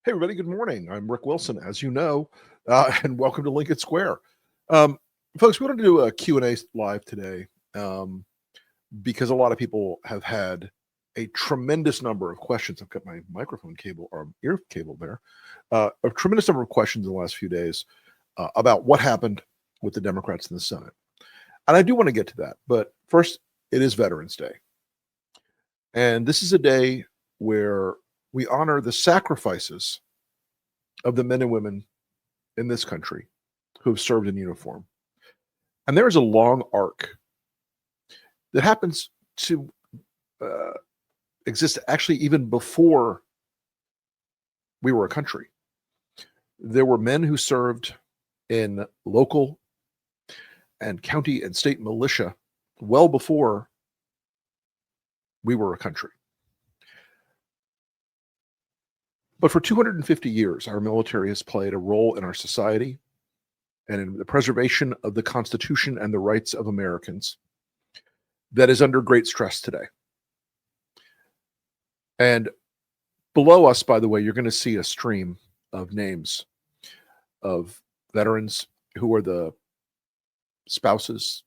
Hey, everybody, good morning. I'm Rick Wilson, as you know, and welcome to Lincoln Square. Folks, we wanted to do a Q&A live today because a lot of people have had a tremendous number of questions. I've got my microphone cable or ear cable there. A tremendous number of questions in the last few days about what happened with the Democrats in the Senate. And I do want to get to that. But first, it is Veterans Day. And this is a day where we honor the sacrifices of the men and women in this country who have served in uniform. And there is a long arc that happens to exist actually even before we were a country. There were men who served in local and county and state militia well before we were a country. But for 250 years, our military has played a role in our society and in the preservation of the Constitution and the rights of Americans that is under great stress today. And below us, by the way, you're going to see a stream of names of veterans who are the spouses,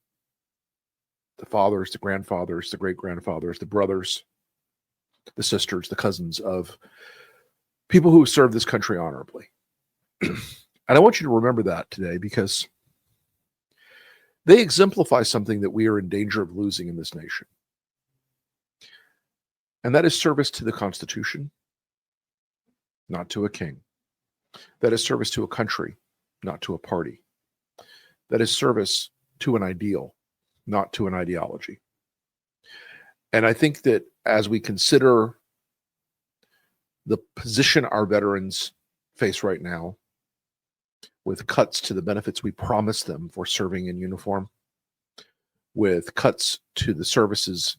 the fathers, the grandfathers, the great-grandfathers, the brothers, the sisters, the cousins of people who serve this country honorably. And I want you to remember that today because they exemplify something that we are in danger of losing in this nation. And that is service to the Constitution, not to a king. That is service to a country, not to a party. That is service to an ideal, not to an ideology. And I think that as we consider the position our veterans face right now, with cuts to the benefits we promised them for serving in uniform, with cuts to the services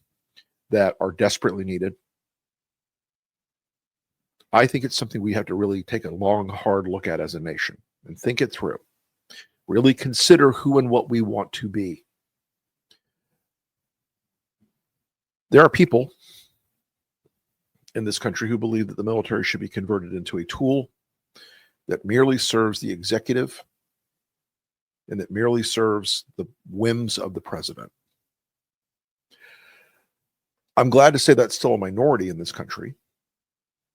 that are desperately needed, I think it's something we have to really take a long, hard look at as a nation and think it through. Really consider who and what we want to be. There are people in this country who believe that the military should be converted into a tool that merely serves the executive and that merely serves the whims of the president. I'm glad to say that's still a minority in this country,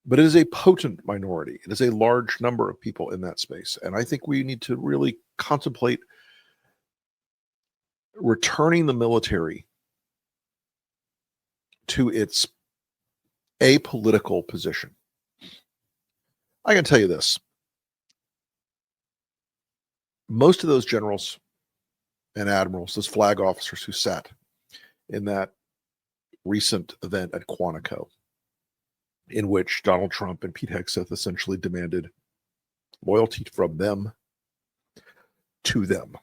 but it is a potent minority. It is a large number of people in that space. And I think we need to really contemplate returning the military to its apolitical position. I can tell you this. Most of those generals and admirals, those flag officers who sat in that recent event at Quantico, in which Donald Trump and Pete Hegseth essentially demanded loyalty from them to them.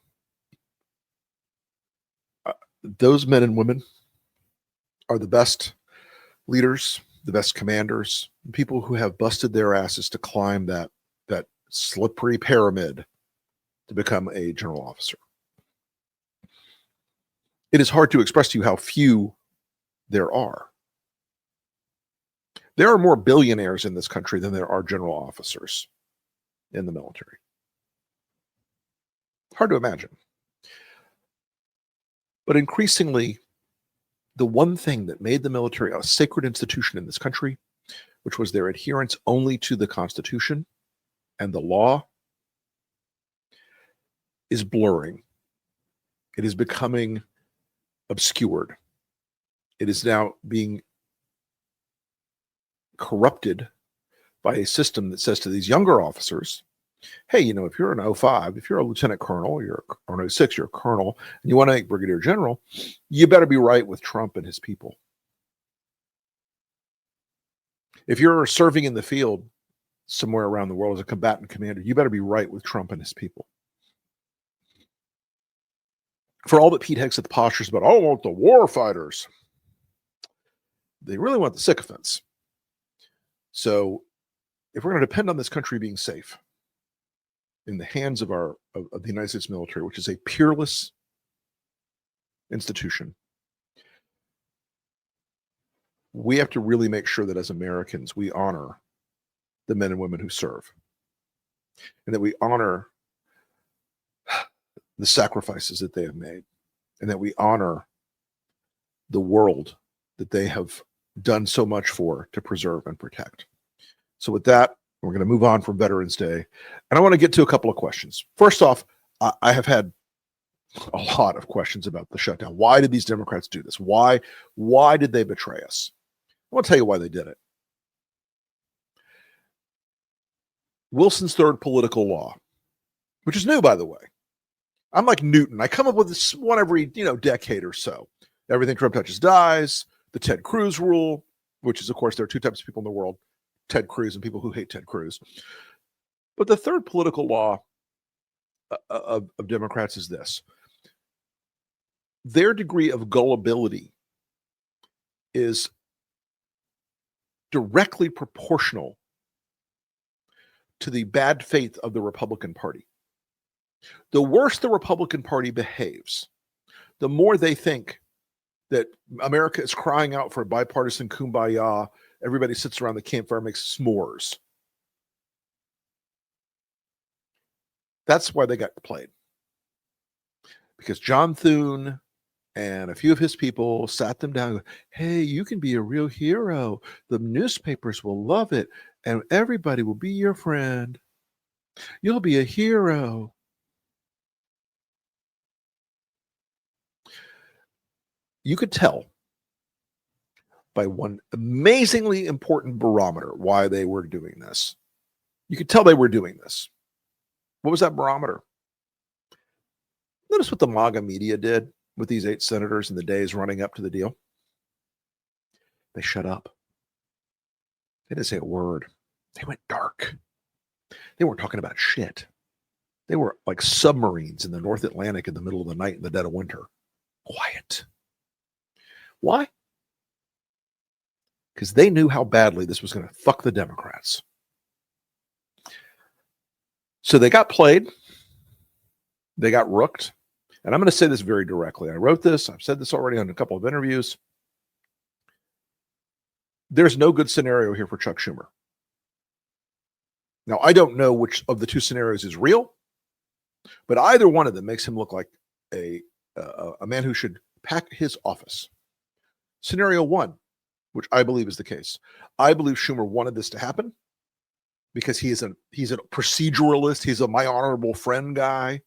Those men and women are the best leaders, the best commanders, people who have busted their asses to climb that slippery pyramid to become a general officer. It is hard to express to you how few there are. There are more billionaires in this country than there are general officers in the military. Hard to imagine. But increasingly, the one thing that made the military a sacred institution in this country, which was their adherence only to the Constitution and the law, is blurring. It is becoming obscured. It is now being corrupted by a system that says to these younger officers, hey, if you're an 05, if you're a lieutenant colonel, or an 06, you're a colonel, and you want to make brigadier general, you better be right with Trump and his people. If you're serving in the field somewhere around the world as a combatant commander, you better be right with Trump and his people. For all that Pete Hegseth postures about, I want the war fighters, they really want the sycophants. So if we're going to depend on this country being safe in the hands of the United States military, which is a peerless institution, we have to really make sure that as Americans, we honor the men and women who serve, and that we honor the sacrifices that they have made, and that we honor the world that they have done so much for to preserve and protect. So with that, we're going to move on from Veterans Day, and I want to get to a couple of questions. First off, I have had a lot of questions about the shutdown. Why did these Democrats do this? Why did they betray us? I want to tell you why they did it. Wilson's third political law, which is new, by the way. I'm like Newton. I come up with this one every, decade or so. Everything Trump touches dies. The Ted Cruz rule, which is, of course, there are two types of people in the world, Ted Cruz and people who hate Ted Cruz. But the third political law of Democrats is this. Their degree of gullibility is directly proportional to the bad faith of the Republican Party. The worse the Republican Party behaves, the more they think that America is crying out for bipartisan kumbaya. Everybody sits around the campfire and makes s'mores. That's why they got played. Because John Thune and a few of his people sat them down and go, hey, you can be a real hero. The newspapers will love it, and everybody will be your friend. You'll be a hero. You could tell by one amazingly important barometer why they were doing this. You could tell they were doing this. What was that barometer? Notice what the MAGA media did with these 8 senators in the days running up to the deal. They shut up. They didn't say a word. They went dark. They weren't talking about shit. They were like submarines in the North Atlantic in the middle of the night in the dead of winter. Quiet. Why? Because they knew how badly this was going to fuck the Democrats. So they got played. They got rooked. And I'm going to say this very directly. I wrote this. I've said this already on a couple of interviews. There's no good scenario here for Chuck Schumer. Now, I don't know which of the two scenarios is real, but either one of them makes him look like a man who should pack his office. Scenario one, which I believe is the case. I believe Schumer wanted this to happen because he's a proceduralist. He's a my honorable friend guy.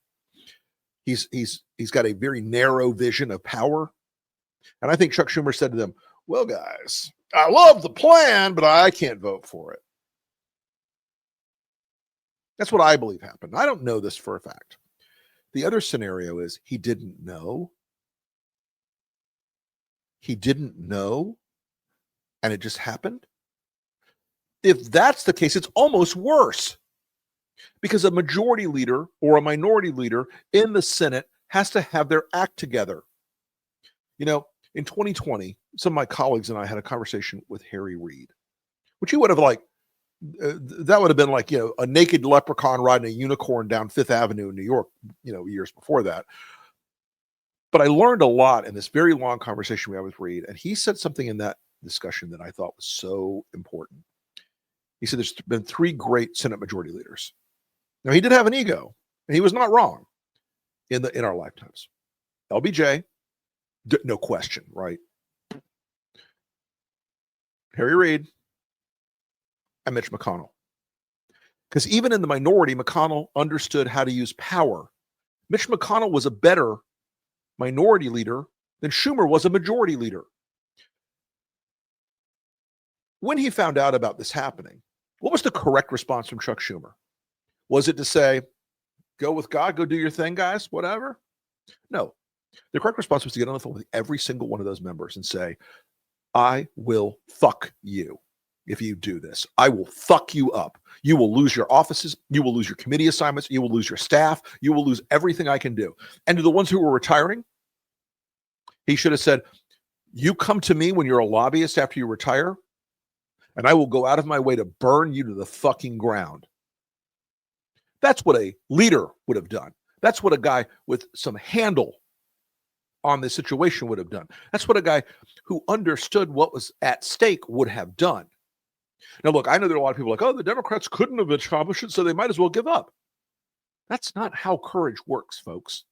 He's got a very narrow vision of power. And I think Chuck Schumer said to them, well, guys, I love the plan, but I can't vote for it. That's what I believe happened. I don't know this for a fact. The other scenario is he didn't know. He didn't know, and it just happened. If that's the case, it's almost worse. Because a majority leader or a minority leader in the Senate has to have their act together. In 2020, some of my colleagues and I had a conversation with Harry Reid, which he would have that would have been like, a naked leprechaun riding a unicorn down Fifth Avenue in New York, years before that. But I learned a lot in this very long conversation we had with Reid, and he said something in that discussion that I thought was so important. He said there's been 3 great Senate majority leaders. Now, he did have an ego, and he was not wrong in our lifetimes. LBJ, no question, right? Harry Reid and Mitch McConnell. Because even in the minority, McConnell understood how to use power. Mitch McConnell was a better minority leader than Schumer was a majority leader. When he found out about this happening, what was the correct response from Chuck Schumer? Was it to say, go with God, go do your thing, guys, whatever? No. The correct response was to get on the phone with every single one of those members and say, I will fuck you if you do this. I will fuck you up. You will lose your offices. You will lose your committee assignments. You will lose your staff. You will lose everything I can do. And to the ones who were retiring, he should have said, you come to me when you're a lobbyist after you retire, and I will go out of my way to burn you to the fucking ground. That's what a leader would have done. That's what a guy with some handle on this situation would have done. That's what a guy who understood what was at stake would have done. Now, look, I know there are a lot of people like, oh, the Democrats couldn't have accomplished it, so they might as well give up. That's not how courage works, folks.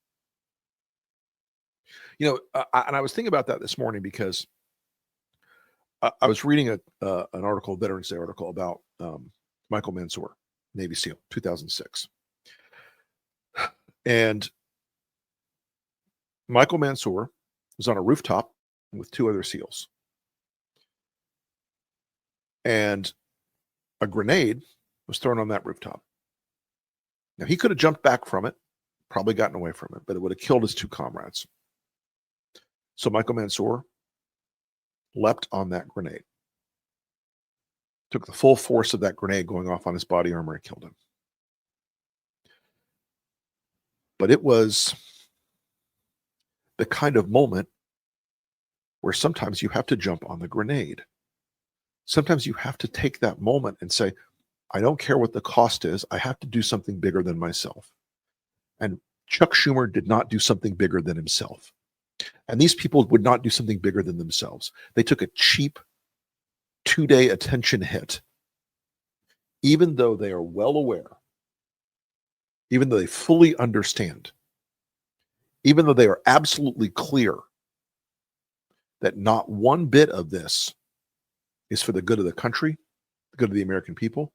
And I was thinking about that this morning because I was reading an article, Veterans Day article about Michael Mansour, Navy SEAL, 2006. And Michael Mansour was on a rooftop with two other SEALs. And a grenade was thrown on that rooftop. Now, he could have jumped back from it, probably gotten away from it, but it would have killed his two comrades. So Michael Mansour leapt on that grenade, took the full force of that grenade going off on his body armor and killed him. But it was the kind of moment where sometimes you have to jump on the grenade. Sometimes you have to take that moment and say, I don't care what the cost is. I have to do something bigger than myself. And Chuck Schumer did not do something bigger than himself. And these people would not do something bigger than themselves. They took a cheap 2-day attention hit, even though they are well aware, even though they fully understand, even though they are absolutely clear that not one bit of this is for the good of the country, the good of the American people,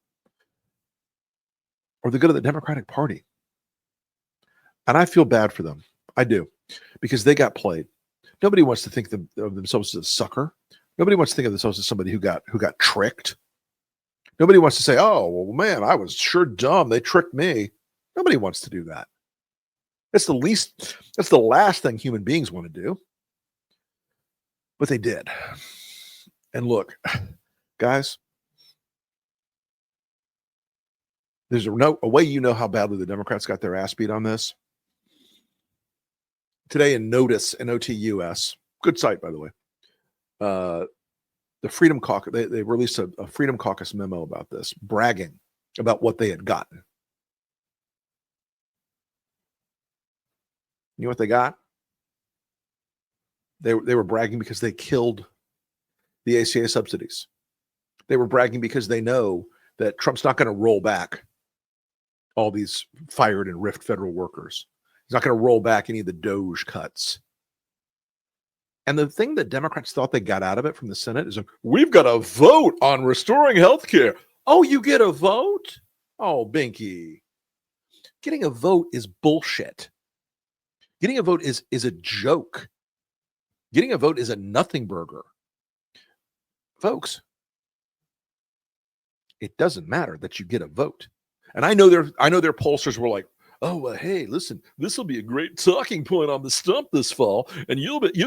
or the good of the Democratic Party. And I feel bad for them. I do, because they got played. Nobody wants to think of themselves as a sucker. Nobody wants to think of themselves as somebody who got tricked. Nobody wants to say, oh, well, man, I was sure dumb. They tricked me. Nobody wants to do that. That's the last thing human beings want to do. But they did. And look, guys, there's a way you know how badly the Democrats got their ass beat on this. Today in Notice, NOTUS, good site, by the way, the Freedom Caucus, they released a Freedom Caucus memo about this, bragging about what they had gotten. You know what they got? They were bragging because they killed the ACA subsidies. They were bragging because they know that Trump's not going to roll back all these fired and riffed federal workers. He's not going to roll back any of the Doge cuts. And the thing that Democrats thought they got out of it from the Senate is, we've got a vote on restoring health care. Oh, you get a vote? Oh, Binky. Getting a vote is bullshit. Getting a vote is a joke. Getting a vote is a nothing burger. Folks, it doesn't matter that you get a vote. And I know their pollsters were like, oh, hey, listen, this will be a great talking point on the stump this fall, and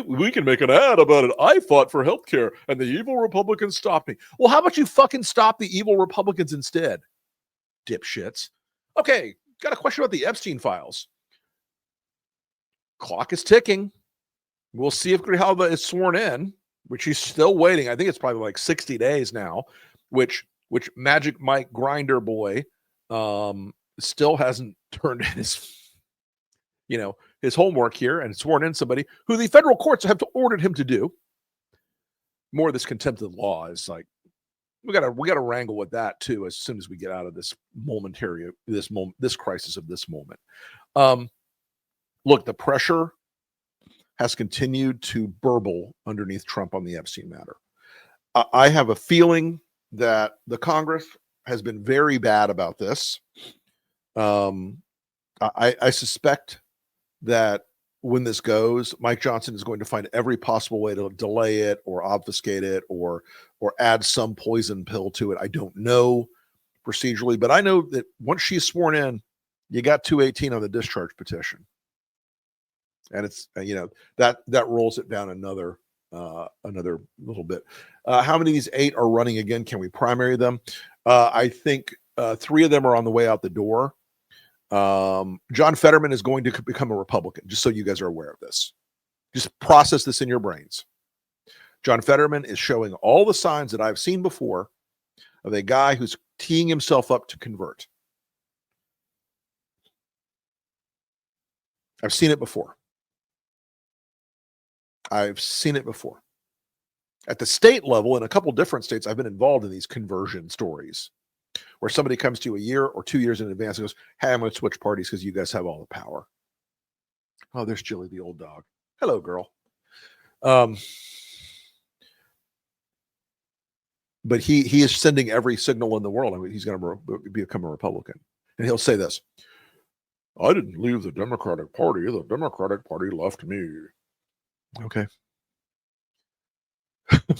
we can make an ad about it. I fought for healthcare, and the evil Republicans stopped me. Well, how about you fucking stop the evil Republicans instead, dipshits? Okay, got a question about the Epstein files. Clock is ticking. We'll see if Grijalva is sworn in, which he's still waiting. I think it's probably like 60 days now, which Magic Mike Grinder boy still hasn't turned in his homework here and sworn in somebody who the federal courts have ordered him to do. More of this contempt of the law is like, we gotta wrangle with that too as soon as we get out of this this crisis of this moment. Look, the pressure has continued to burble underneath Trump on the Epstein matter. I have a feeling that the Congress has been very bad about this. I suspect that when this goes, Mike Johnson is going to find every possible way to delay it or obfuscate it or add some poison pill to it. I don't know procedurally, but I know that once she's sworn in, you got 218 on the discharge petition. And it's, that rolls it down another little bit. How many of these 8 are running again? Can we primary them? I think 3 of them are on the way out the door. John Fetterman is going to become a Republican, just so you guys are aware of this. Just process this in your brains. John Fetterman is showing all the signs that I've seen before of a guy who's teeing himself up to convert. I've seen it before. At the state level, in a couple different states, I've been involved in these conversion stories where somebody comes to you a year or 2 years in advance and goes, hey, I'm going to switch parties because you guys have all the power. Oh, there's Jilly, the old dog. Hello, girl. But he is sending every signal in the world. I mean, he's going to become a Republican. And he'll say this, I didn't leave the Democratic Party. The Democratic Party left me. Okay.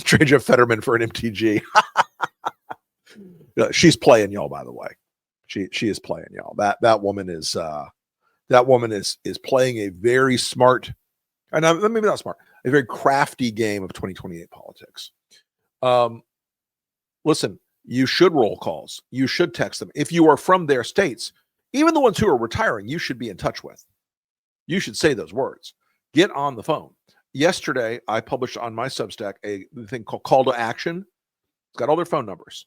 Trade Jeff Fetterman for an MTG. She's playing y'all, by the way. She is playing y'all. That woman is playing a very smart, and maybe not smart, a very crafty game of 2028 politics. Listen, you should roll calls. You should text them. If you are from their states, even the ones who are retiring, you should be in touch with. You should say those words. Get on the phone. Yesterday, I published on my Substack a thing called Call to Action. It's got all their phone numbers.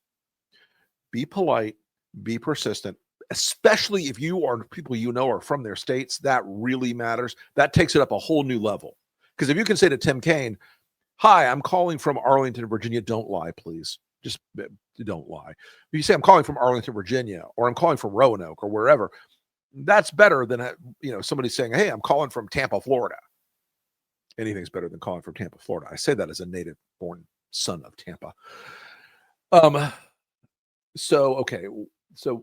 Be polite, be persistent, especially if you are people you know are from their states. That really matters. That takes it up a whole new level. Because if you can say to Tim Kaine, hi, I'm calling from Arlington, Virginia. Don't lie, please. Just don't lie. If you say I'm calling from Arlington, Virginia, or I'm calling from Roanoke or wherever, that's better than somebody saying, hey, I'm calling from Tampa, Florida. Anything's better than calling from Tampa, Florida. I say that as a native-born son of Tampa. So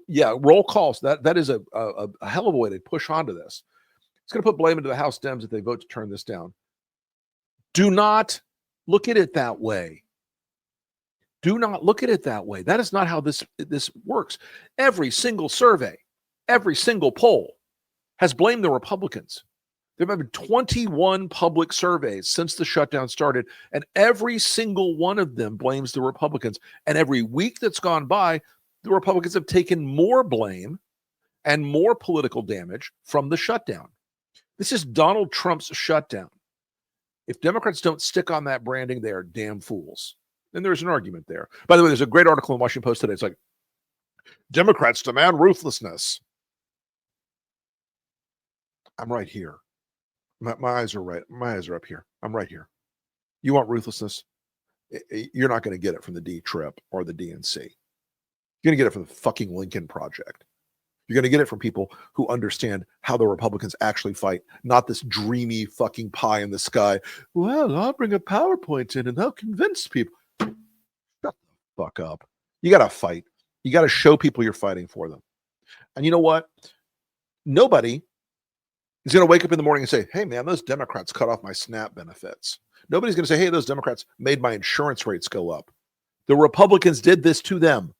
yeah, roll calls. That is a hell of a way to push onto this. It's going to put blame into the House Dems if they vote to turn this down. Do not look at it that way. Do not look at it that way. That is not how this works. Every single survey, every single poll has blamed the Republicans. There have been 21 public surveys since the shutdown started, and every single one of them blames the Republicans. And every week that's gone by, the Republicans have taken more blame and more political damage from the shutdown. This is Donald Trump's shutdown. If Democrats don't stick on that branding, they are damn fools. And there's an argument there. By the way, there's a great article in Washington Post today. It's like, Democrats demand ruthlessness. I'm right here. My eyes are right. My eyes are up here. I'm right here. You want ruthlessness? You're not going to get it from the D-Trip or the DNC. You're going to get it from the fucking Lincoln Project. You're going to get it from people who understand how the Republicans actually fight, not this dreamy fucking pie in the sky. Well, I'll bring a PowerPoint in and they'll convince people. Shut the fuck up. You got to fight. You got to show people you're fighting for them. And you know what? Nobody is going to wake up in the morning and say, hey, man, those Democrats cut off my SNAP benefits. Nobody's going to say, hey, those Democrats made my insurance rates go up. The Republicans did this to them.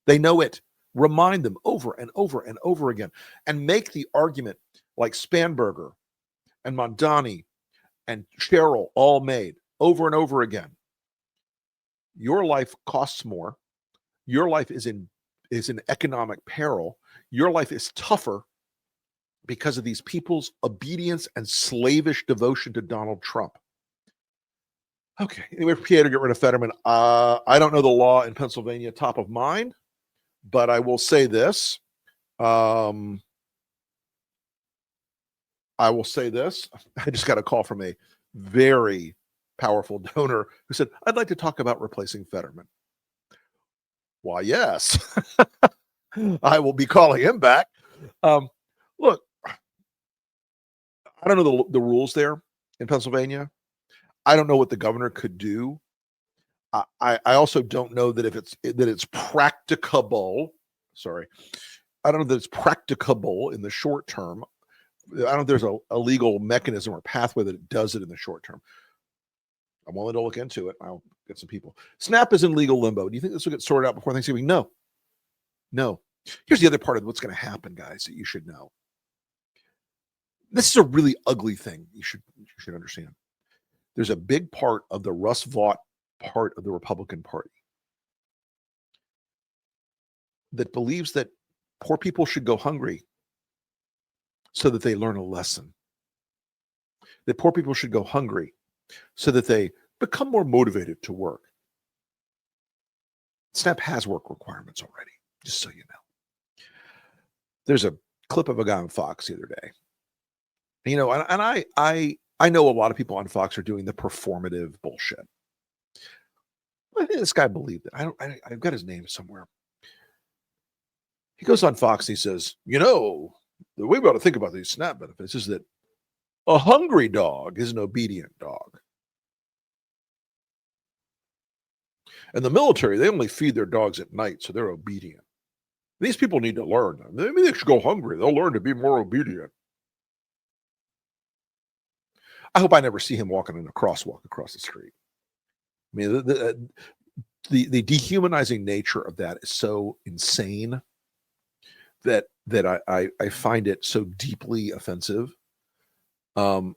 They know it. Remind them over and over and over again and make the argument like Spanberger and Mondani and Cheryl all made over and over again. Your life costs more. Your life is in economic peril. Your life is tougher because of these people's obedience and slavish devotion to Donald Trump. Okay, anyway, for PA to get rid of Fetterman, I don't know the law in Pennsylvania top of mind, but I will say this. I just got a call from a very powerful donor who said, I'd like to talk about replacing Fetterman. Why, yes. I will be calling him back. Look, I don't know the rules there in Pennsylvania. I don't know what the governor could do. I also don't know that it's practicable. Sorry. I don't know that it's practicable in the short term. I don't know if there's a legal mechanism or pathway that it does it in the short term. I'm willing to look into it. I'll get some people. SNAP is in legal limbo. Do you think this will get sorted out before Thanksgiving? No. Here's the other part of what's going to happen, guys, that you should know. This is a really ugly thing you should understand. There's a big part of the Russ Vought part of the Republican Party that believes that poor people should go hungry so that they learn a lesson. That poor people should go hungry so that they become more motivated to work. SNAP has work requirements already, just so you know. There's a clip of a guy on Fox the other day. You know, and I know a lot of people on Fox are doing the performative bullshit. I think this guy believed it. I've got his name somewhere. He goes on Fox and he says, the way we ought to think about these SNAP benefits is that a hungry dog is an obedient dog. And the military, they only feed their dogs at night, so they're obedient. These people need to learn. Maybe they should go hungry. They'll learn to be more obedient. I hope I never see him walking in a crosswalk across the street. I mean, the dehumanizing nature of that is so insane that I find it so deeply offensive. I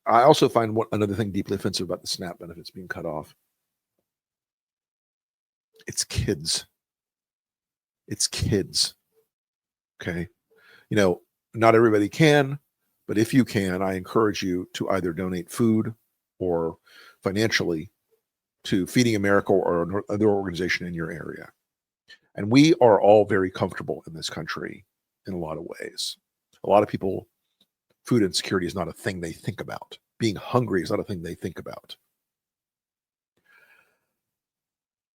also find another thing deeply offensive about the SNAP benefits being cut off. It's kids. It's kids. Okay. Not everybody can, but if you can, I encourage you to either donate food or financially to Feeding America or another organization in your area. And we are all very comfortable in this country in a lot of ways. A lot of people, food insecurity is not a thing they think about. Being hungry is not a thing they think about.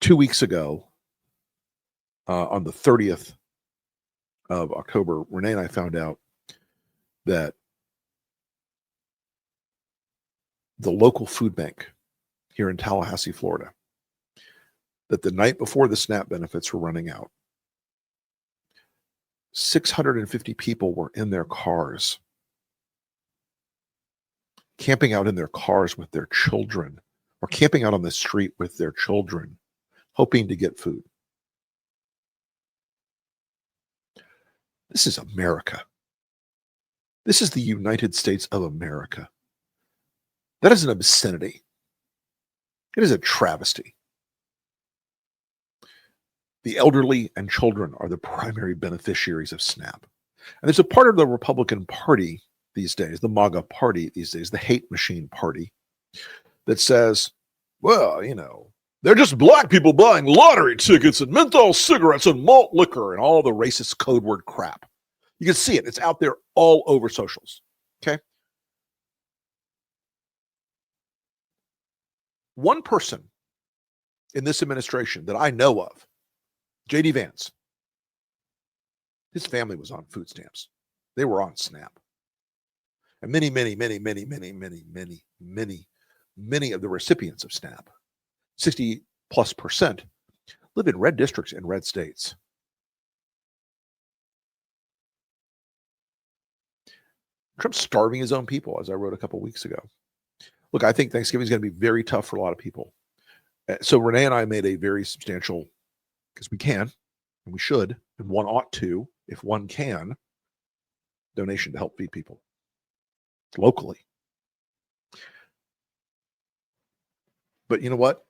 2 weeks ago, on the 30th of October, Renee and I found out that the local food bank here in Tallahassee, Florida, that the night before the SNAP benefits were running out, 650 people were in their cars, camping out in their cars with their children, or camping out on the street with their children, hoping to get food. This is America. This is the United States of America. That is an obscenity. It is a travesty. The elderly and children are the primary beneficiaries of SNAP. And there's a part of the Republican Party these days, the MAGA party these days, the hate machine party, that says, well, they're just black people buying lottery tickets and menthol cigarettes and malt liquor and all the racist code word crap. You can see it. It's out there all over socials. Okay. One person in this administration that I know of, J.D. Vance, his family was on food stamps. They were on SNAP. And many of the recipients of SNAP, 60+%, live in red districts in red states. Trump's starving his own people, as I wrote a couple weeks ago. Look, I think Thanksgiving is going to be very tough for a lot of people. So Renee and I made a very substantial, because we can, and we should, and one ought to, if one can, donation to help feed people locally. But you know what?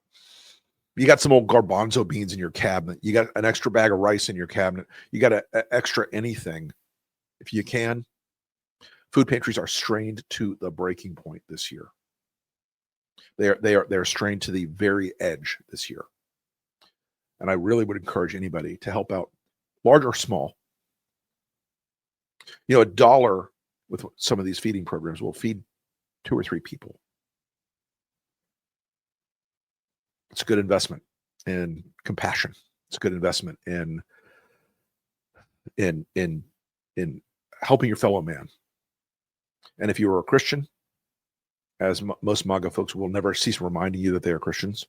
You got some old garbanzo beans in your cabinet. You got an extra bag of rice in your cabinet. You got an extra anything. If you can, food pantries are strained to the breaking point this year. They're strained to the very edge this year. And I really would encourage anybody to help out, large or small. $1 with some of these feeding programs will feed 2 or 3 people. It's a good investment in compassion. It's a good investment in helping your fellow man. And if you are a Christian, as most MAGA folks will never cease reminding you that they are Christians,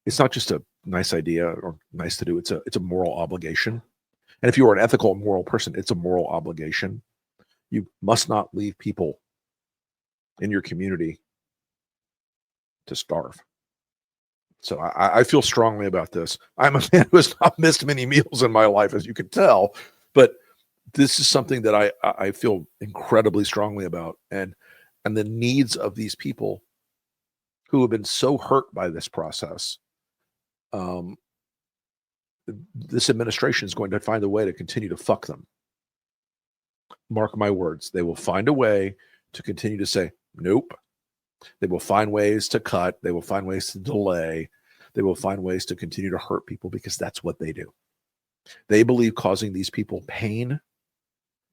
it's not just a nice idea or nice to do. It's a moral obligation. And if you are an ethical and moral person, it's a moral obligation. You must not leave people in your community to starve. So I feel strongly about this. I'm a man who has not missed many meals in my life, as you can tell, but this is something that I feel incredibly strongly about, and the needs of these people who have been so hurt by this process. This administration is going to find a way to continue to fuck them. Mark my words. They will find a way to continue to say, nope. They will find ways to cut. They will find ways to delay. They will find ways to continue to hurt people, because that's what they do. They believe causing these people pain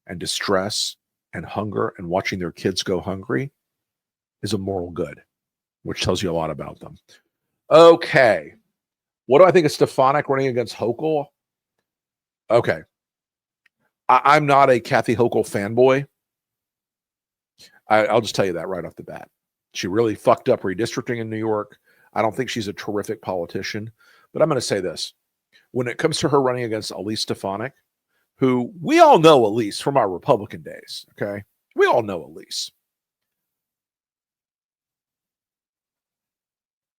and distress and hunger and watching their kids go hungry is a moral good, which tells you a lot about them. Okay. What do I think of Stefanik running against Hochul? Okay. I'm not a Kathy Hochul fanboy. I'll just tell you that right off the bat. She really fucked up redistricting in New York. I don't think she's a terrific politician, but I'm going to say this. When it comes to her running against Elise Stefanik, who we all know Elise from our Republican days, okay? We all know Elise.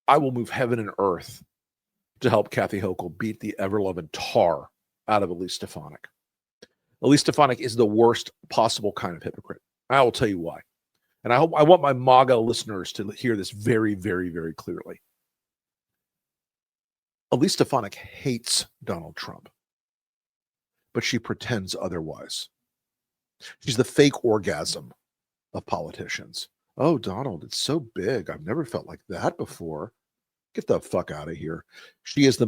I will move heaven and earth to help Kathy Hochul beat the ever-loving tar out of Elise Stefanik. Elise Stefanik is the worst possible kind of hypocrite. I will tell you why. And I want my MAGA listeners to hear this very, very, very clearly. Elise Stefanik hates Donald Trump, but she pretends otherwise. She's the fake orgasm of politicians. Oh, Donald, it's so big. I've never felt like that before. Get the fuck out of here. She is the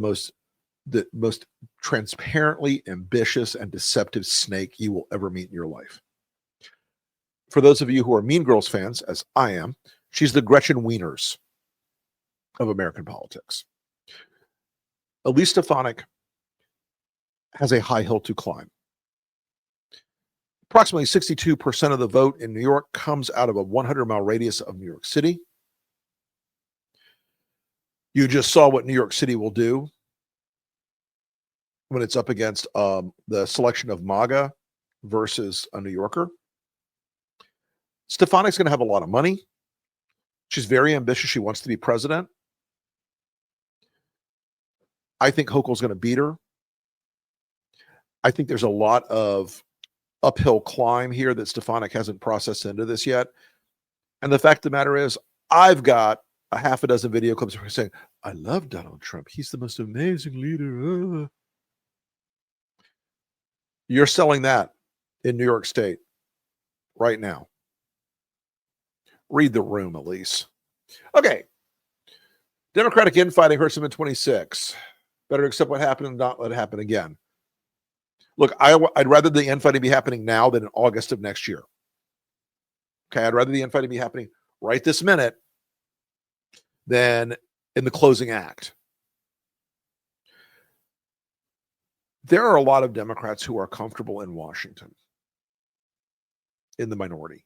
most transparently ambitious and deceptive snake you will ever meet in your life. For those of you who are Mean Girls fans, as I am, she's the Gretchen Wieners of American politics. Elise Stefanik has a high hill to climb. Approximately 62% of the vote in New York comes out of a 100-mile radius of New York City. You just saw what New York City will do when it's up against the selection of MAGA versus a New Yorker. Stefanik's going to have a lot of money. She's very ambitious. She wants to be president. I think Hochul's going to beat her. I think there's a lot of uphill climb here that Stefanik hasn't processed into this yet. And the fact of the matter is, I've got a half a dozen video clips where saying, I love Donald Trump. He's the most amazing leader. You're selling that in New York State right now. Read the room, Elise. Okay. Democratic infighting hurts him in 26. Better to accept what happened and not let it happen again. Look, I'd rather the infighting be happening now than in August of next year. Okay, I'd rather the infighting be happening right this minute than in the closing act. There are a lot of Democrats who are comfortable in Washington, in the minority.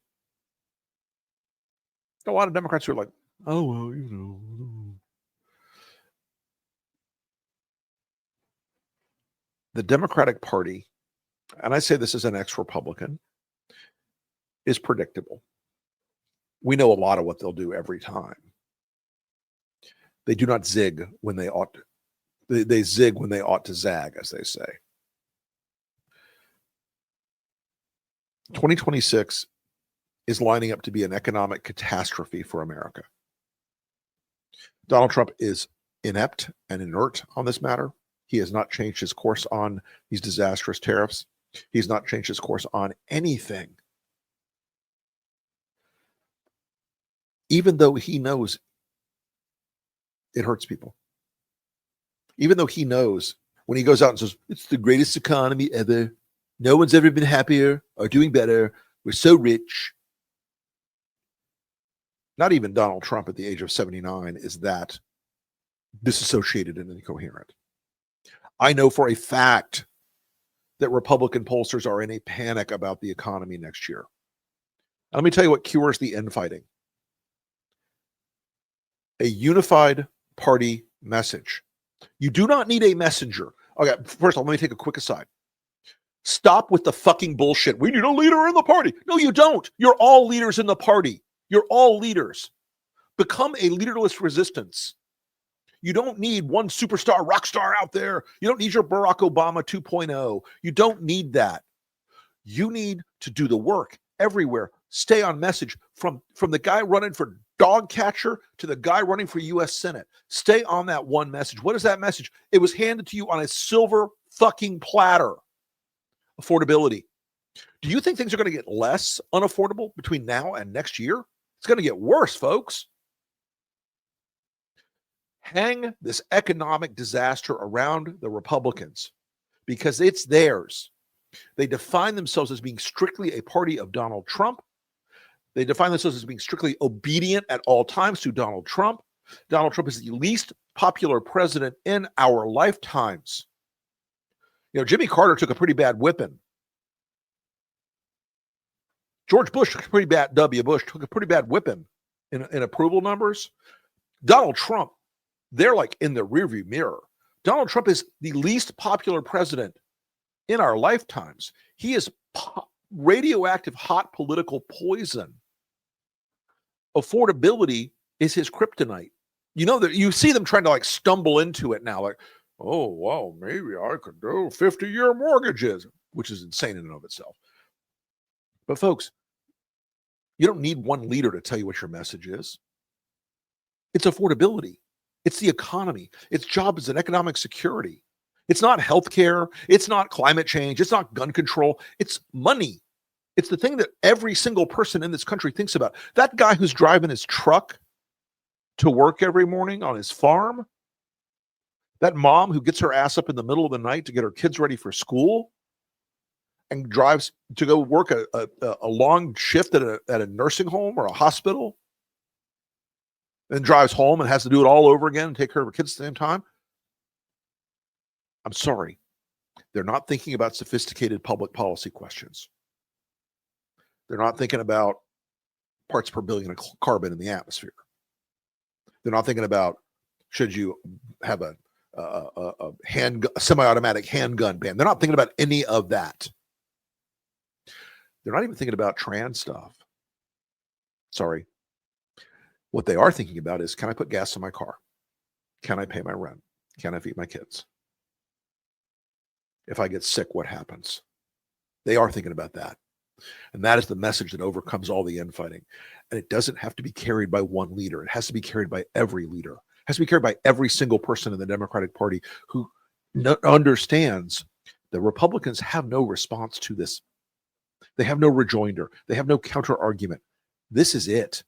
A lot of Democrats who are like, oh, well, you know. The Democratic Party, and I say this as an ex-Republican, is predictable. We know a lot of what they'll do every time. They do not zig when they ought to. They zig when they ought to zag, as they say. 2026 is lining up to be an economic catastrophe for America. Donald Trump is inept and inert on this matter. He has not changed his course on these disastrous tariffs. He's not changed his course on anything. Even though he knows it hurts people. Even though he knows when he goes out and says, it's the greatest economy ever. No one's ever been happier or doing better. We're so rich. Not even Donald Trump at the age of 79 is that disassociated and incoherent. I know for a fact that Republican pollsters are in a panic about the economy next year. And let me tell you what cures the infighting. A unified party message. You do not need a messenger. Okay, first of all, let me take a quick aside. Stop with the fucking bullshit. We need a leader in the party. No, you don't. You're all leaders in the party. You're all leaders. Become a leaderless resistance. You don't need one superstar rock star out there. You don't need your Barack Obama 2.0. You don't need that. You need to do the work everywhere. Stay on message from the guy running for dog catcher to the guy running for U.S. Senate. Stay on that one message. What is that message? It was handed to you on a silver fucking platter. Affordability. Do you think things are going to get less unaffordable between now and next year? It's going to get worse, folks. Hang this economic disaster around the Republicans because it's theirs. They define themselves as being strictly a party of Donald Trump. They define themselves as being strictly obedient at all times to Donald Trump. Donald Trump is the least popular president in our lifetimes. Jimmy Carter took a pretty bad whipping. George Bush took a pretty bad, W. Bush took a pretty bad whipping in approval numbers. Donald Trump, they're like in the rearview mirror. Donald Trump is the least popular president in our lifetimes. He is radioactive, hot political poison. Affordability is his kryptonite. That you see them trying to like stumble into it now, like, oh, well, maybe I could do 50-year mortgages, which is insane in and of itself. But folks, you don't need one leader to tell you what your message is. It's affordability. It's the economy. It's jobs and economic security. It's not healthcare. It's not climate change. It's not gun control. It's money. It's the thing that every single person in this country thinks about. That guy who's driving his truck to work every morning on his farm, that mom who gets her ass up in the middle of the night to get her kids ready for school and drives to go work a long shift at a nursing home or a hospital, and drives home and has to do it all over again and take care of her kids at the same time. I'm sorry. They're not thinking about sophisticated public policy questions. They're not thinking about parts per billion of carbon in the atmosphere. They're not thinking about, should you have a semi-automatic handgun ban. They're not thinking about any of that. They're not even thinking about trans stuff. Sorry. What they are thinking about is, can I put gas in my car? Can I pay my rent? Can I feed my kids? If I get sick, what happens? They are thinking about that. And that is the message that overcomes all the infighting. And it doesn't have to be carried by one leader. It has to be carried by every leader. It has to be carried by every single person in the Democratic Party who understands that Republicans have no response to this. They have no rejoinder. They have no counter argument. This is it.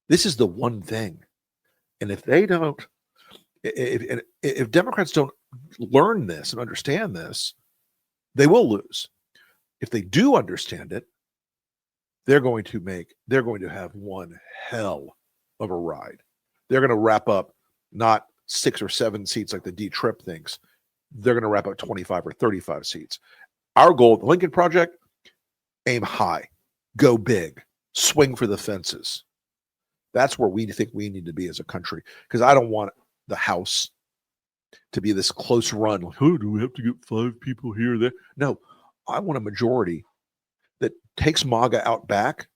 This is the one thing. And if they don't, if Democrats don't learn this and understand this, they will lose. If they do understand it, they're going to have one hell of a ride. They're going to wrap up not 6 or 7 seats like the D-Trip thinks. They're going to wrap up 25 or 35 seats. Our goal at the Lincoln Project, aim high, go big, swing for the fences. That's where we think we need to be as a country, because I don't want the House to be this close run. Like, oh, do we have to get 5 people here or there? No, I want a majority that takes MAGA out back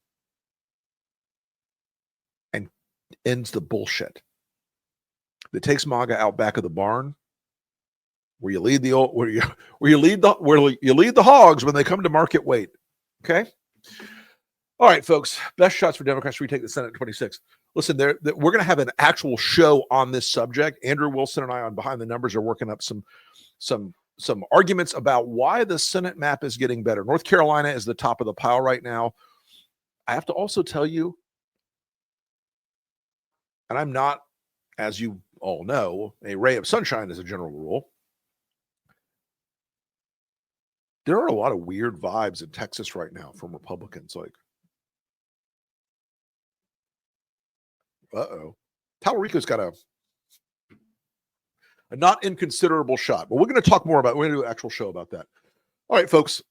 and ends the bullshit. That takes MAGA out back of the barn, where you lead the hogs when they come to market weight. Okay. All right, folks. Best shots for Democrats to retake the Senate in 26. Listen, we're going to have an actual show on this subject. Andrew Wilson and I on Behind the Numbers are working up some arguments about why the Senate map is getting better. North Carolina is the top of the pile right now. I have to also tell you, and I'm not, as you all know, a ray of sunshine as a general rule. There are a lot of weird vibes in Texas right now from Republicans. Like, Talarico's got a not inconsiderable shot. But we're going to talk more about it. We're going to do an actual show about that. All right, folks.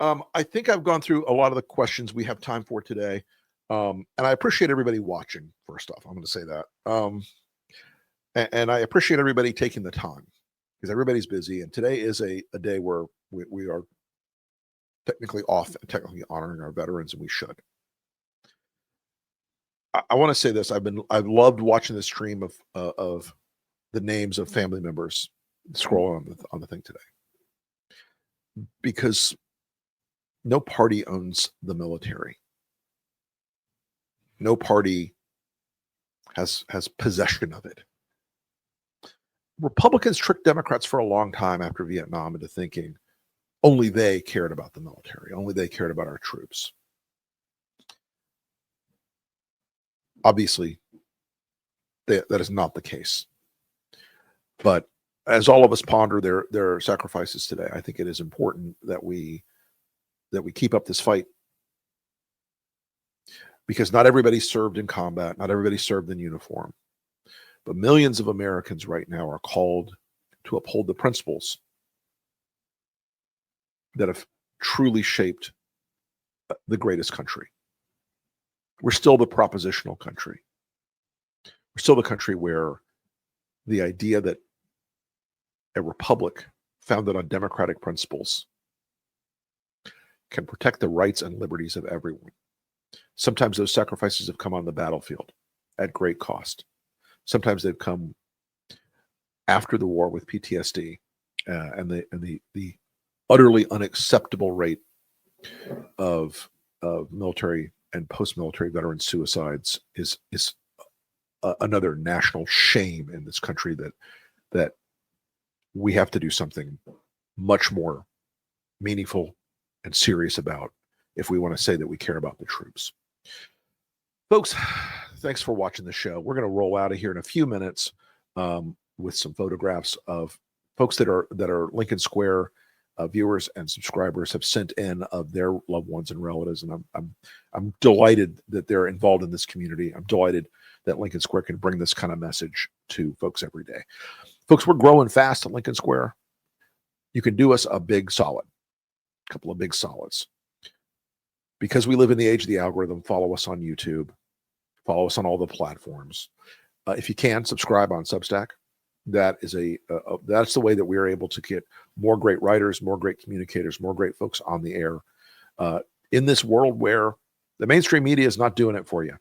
I think I've gone through a lot of the questions we have time for today. And I appreciate everybody watching, first off. I'm going to say that. And I appreciate everybody taking the time, because everybody's busy. And today is a day where we are technically off, technically honoring our veterans, and we should. I want to say this. I've loved watching the stream of the names of family members scroll on the thing today, because no party owns the military. No party has possession of it. Republicans tricked Democrats for a long time after Vietnam into thinking only they cared about the military, only they cared about our troops. Obviously, that is not the case. But as all of us ponder their sacrifices today, I think it is important that we keep up this fight, because not everybody served in combat, not everybody served in uniform. but millions of Americans right now are called to uphold the principles that have truly shaped the greatest country. We're still the propositional country. We're still the country where the idea that a republic founded on democratic principles can protect the rights and liberties of everyone. Sometimes those sacrifices have come on the battlefield at great cost. Sometimes they've come after the war with PTSD and the utterly unacceptable rate of military and post-military veteran suicides is another national shame in this country that we have to do something much more meaningful and serious about if we want to say that we care about the troops. Folks, thanks for watching the show. We're going to roll out of here in a few minutes with some photographs of folks that are Lincoln Square viewers and subscribers have sent in of their loved ones and relatives, and I'm delighted that they're involved in this community. I'm delighted that Lincoln Square can bring this kind of message to folks every day. Folks, we're growing fast at Lincoln Square. You can do us a big solid, a couple of big solids. Because we live in the age of the algorithm, follow us on YouTube, follow us on all the platforms. If you can, subscribe on Substack. That is that's the way that we are able to get more great writers, more great communicators, more great folks on the air in this world where the mainstream media is not doing it for you.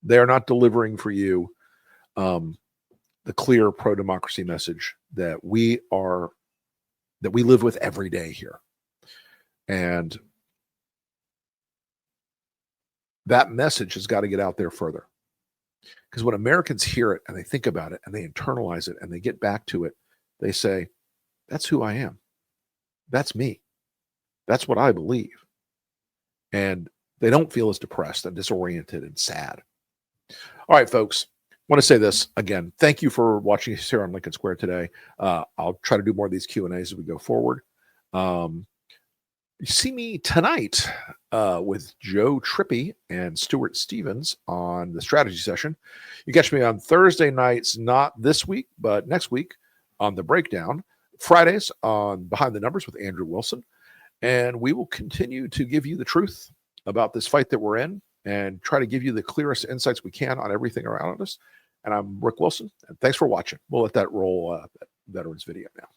They are not delivering for you the clear pro-democracy message that we live with every day here. And that message has got to get out there further. Because when Americans hear it and they think about it and they internalize it and they get back to it, they say, that's who I am. That's me. That's what I believe. And they don't feel as depressed and disoriented and sad. All right, folks. I want to say this again. Thank you for watching us here on Lincoln Square today. I'll try to do more of these Q&As as we go forward. You see me tonight with Joe Trippi and Stuart Stevens on the strategy session. You catch me on Thursday nights, not this week, but next week on the breakdown. Fridays on Behind the Numbers with Andrew Wilson. And we will continue to give you the truth about this fight that we're in and try to give you the clearest insights we can on everything around us. And I'm Rick Wilson, and thanks for watching. We'll let that roll, that veterans video now.